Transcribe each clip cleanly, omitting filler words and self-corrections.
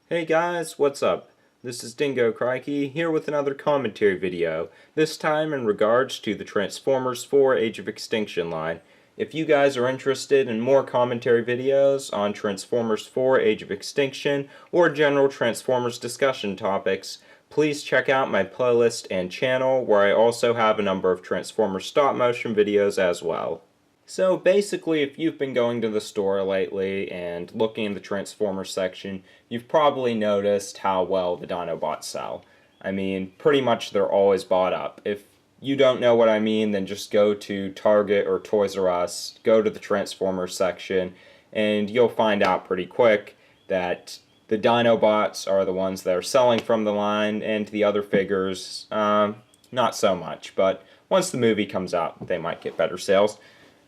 Hey guys, what's up? This is Dingo Crikey here with another commentary video, this time in regards to the Transformers 4 Age of Extinction line. If you guys are interested in more commentary videos on Transformers 4 Age of Extinction or general Transformers discussion topics, please check out my playlist and channel where I also have a number of Transformers stop motion videos as well. So basically, if you've been going to the store lately and looking in the Transformers section, you've probably noticed how well the Dinobots sell. I mean, pretty much they're always bought up. If you don't know what I mean, then just go to Target or Toys R Us, go to the Transformers section, and you'll find out pretty quick that the Dinobots are the ones that are selling from the line, and the other figures, not so much. But once the movie comes out, they might get better sales.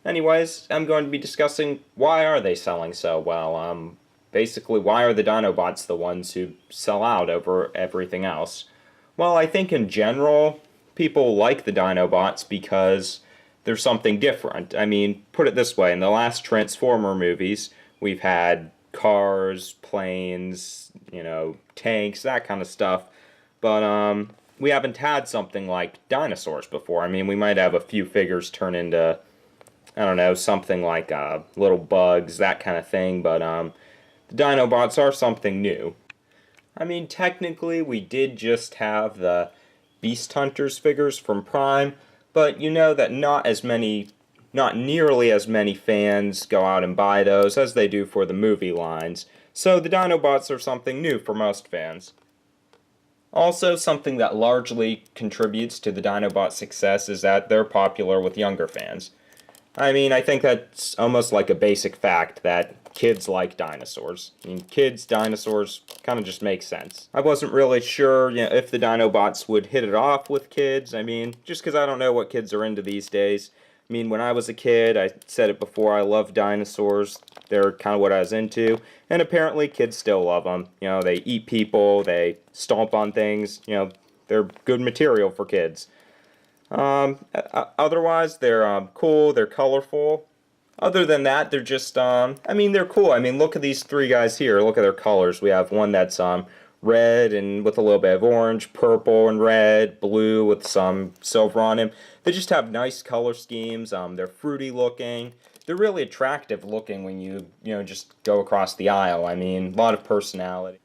Anyways, I'm going to be discussing why are they selling so well. Basically, why are the Dinobots the ones who sell out over everything else? Well, I think in general, people like the Dinobots because there's something different. I mean, put it this way, in the last Transformer movies, we've had cars, planes, tanks, that kind of stuff. But, we haven't had something like dinosaurs before. I mean, we might have a few figures turn into, I don't know, something like little bugs, that kind of thing, but the Dinobots are something new. I mean, technically, we did just have the Beast Hunters figures from Prime, but you know that not nearly as many fans go out and buy those as they do for the movie lines, so the Dinobots are something new for most fans. Also, something that largely contributes to the Dinobot success is that they're popular with younger fans. I mean, I think that's almost like a basic fact that kids like dinosaurs. I mean, kids, dinosaurs, kind of just makes sense. I wasn't really sure, if the Dinobots would hit it off with kids. I mean, just because I don't know what kids are into these days. I mean, when I was a kid, I said it before, I loved dinosaurs. They're kind of what I was into. And apparently kids still love them. They eat people, they stomp on things. They're good material for kids. Otherwise, they're cool, they're colorful. Other than that, they're just, they're cool. I mean, look at these three guys here. Look at their colors. We have one that's red and with a little bit of orange, purple and red, blue with some silver on him. They just have nice color schemes. They're fruity looking. They're really attractive looking when you just go across the aisle. I mean, a lot of personality.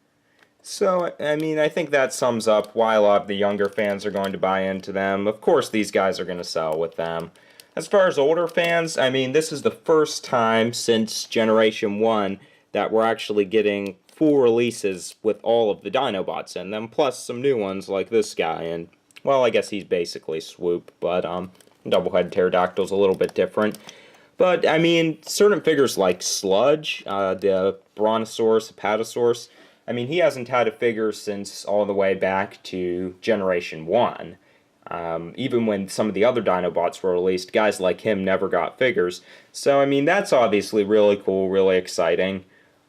So, I mean, I think that sums up why a lot of the younger fans are going to buy into them. Of course, these guys are going to sell with them. As far as older fans, I mean, this is the first time since Generation 1 that we're actually getting full releases with all of the Dinobots in them, plus some new ones like this guy, and, well, I guess he's basically Swoop, but, Doublehead Pterodactyl's a little bit different. But, I mean, certain figures like Sludge, the Brontosaurus, Apatosaurus, I mean, he hasn't had a figure since all the way back to Generation 1. Even when some of the other Dinobots were released, guys like him never got figures. So, I mean, that's obviously really cool, really exciting.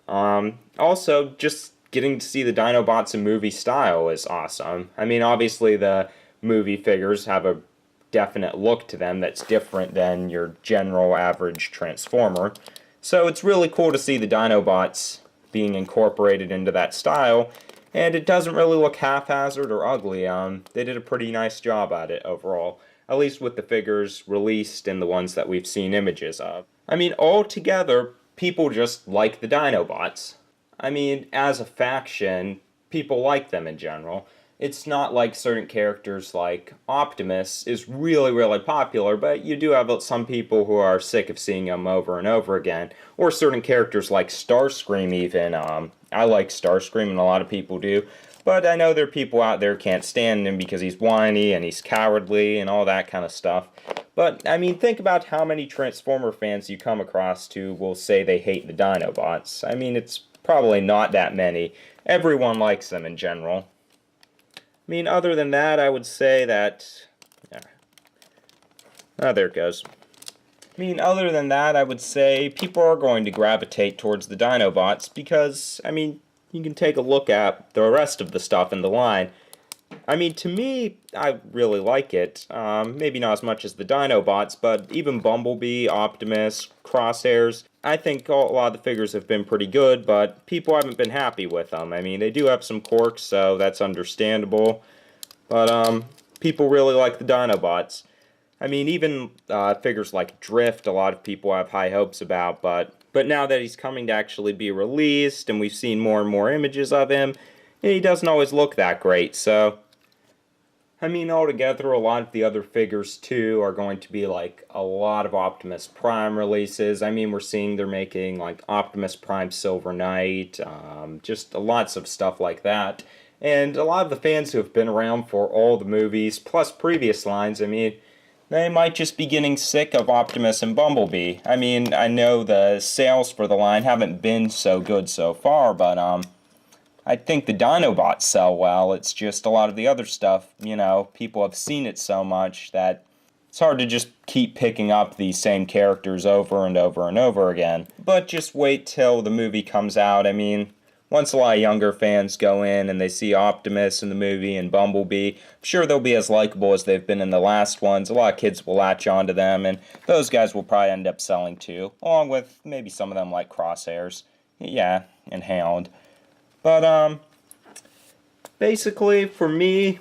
Also, just getting to see the Dinobots in movie style is awesome. I mean, obviously the movie figures have a definite look to them that's different than your general average Transformer. So it's really cool to see the Dinobots being incorporated into that style, and it doesn't really look haphazard or ugly. They did a pretty nice job at it overall, at least with the figures released and the ones that we've seen images of. I mean, altogether, people just like the Dinobots. I mean, as a faction, people like them in general. It's not like certain characters like Optimus is really, really popular, but you do have some people who are sick of seeing him over and over again. Or certain characters like Starscream even. I like Starscream and a lot of people do. But I know there are people out there who can't stand him because he's whiny and he's cowardly and all that kind of stuff. But, I mean, think about how many Transformer fans you come across who will say they hate the Dinobots. I mean, it's probably not that many. Everyone likes them in general. I mean, other than that, I would say that... Oh, there it goes. I mean, other than that, I would say people are going to gravitate towards the Dinobots because, I mean, you can take a look at the rest of the stuff in the line. I mean, to me, I really like it. Maybe not as much as the Dinobots, but even Bumblebee, Optimus, Crosshairs, I think a lot of the figures have been pretty good, but people haven't been happy with them. I mean, they do have some quirks, so that's understandable. But people really like the Dinobots. I mean, even figures like Drift, a lot of people have high hopes about, but now that he's coming to actually be released, and we've seen more and more images of him, he doesn't always look that great, so... I mean, altogether, a lot of the other figures, too, are going to be, like, a lot of Optimus Prime releases. I mean, we're seeing they're making, like, Optimus Prime Silver Knight, just lots of stuff like that. And a lot of the fans who have been around for all the movies, plus previous lines, I mean, they might just be getting sick of Optimus and Bumblebee. I mean, I know the sales for the line haven't been so good so far, but, I think the Dinobots sell well. It's just a lot of the other stuff, you know, people have seen it so much that it's hard to just keep picking up these same characters over and over and over again. But just wait till the movie comes out. I mean, once a lot of younger fans go in and they see Optimus in the movie and Bumblebee, I'm sure they'll be as likable as they've been in the last ones. A lot of kids will latch onto them, and those guys will probably end up selling too, along with maybe some of them like Crosshairs. Yeah, and Hound. But, basically, for me,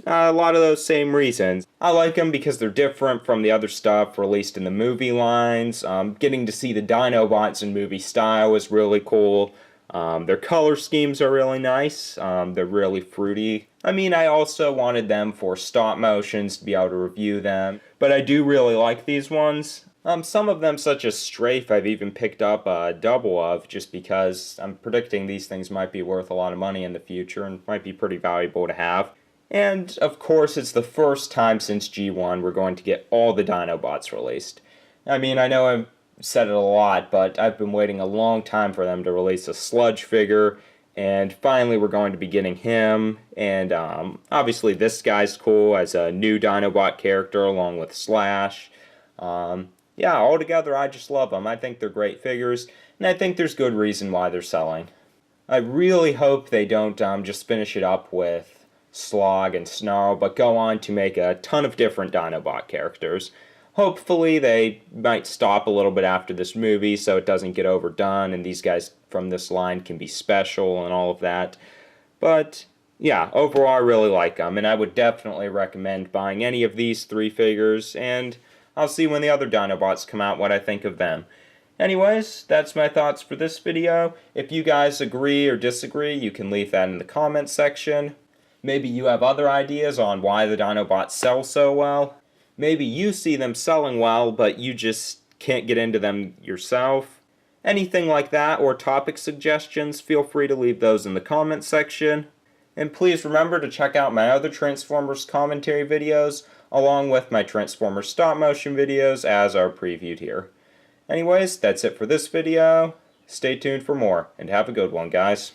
a lot of those same reasons. I like them because they're different from the other stuff released in the movie lines. Getting to see the Dinobots in movie style is really cool. Their color schemes are really nice. They're really fruity. I mean, I also wanted them for stop motions to be able to review them. But I do really like these ones. Some of them, such as Strafe, I've even picked up a double of just because I'm predicting these things might be worth a lot of money in the future and might be pretty valuable to have. And, of course, it's the first time since G1 we're going to get all the Dinobots released. I mean, I know I've said it a lot, but I've been waiting a long time for them to release a Sludge figure, and finally we're going to be getting him. And, obviously this guy's cool as a new Dinobot character along with Slash. Yeah, altogether, I just love them. I think they're great figures, and I think there's good reason why they're selling. I really hope they don't just finish it up with Slog and Snarl, but go on to make a ton of different Dinobot characters. Hopefully, they might stop a little bit after this movie so it doesn't get overdone, and these guys from this line can be special and all of that. But, yeah, overall, I really like them, and I would definitely recommend buying any of these 3 figures, and I'll see when the other Dinobots come out what I think of them. Anyways, that's my thoughts for this video. If you guys agree or disagree, you can leave that in the comments section. Maybe you have other ideas on why the Dinobots sell so well. Maybe you see them selling well, but you just can't get into them yourself. Anything like that, or topic suggestions, feel free to leave those in the comments section. And please remember to check out my other Transformers commentary videos, along with my Transformers stop motion videos as are previewed here. Anyways, that's it for this video. Stay tuned for more, and have a good one, guys.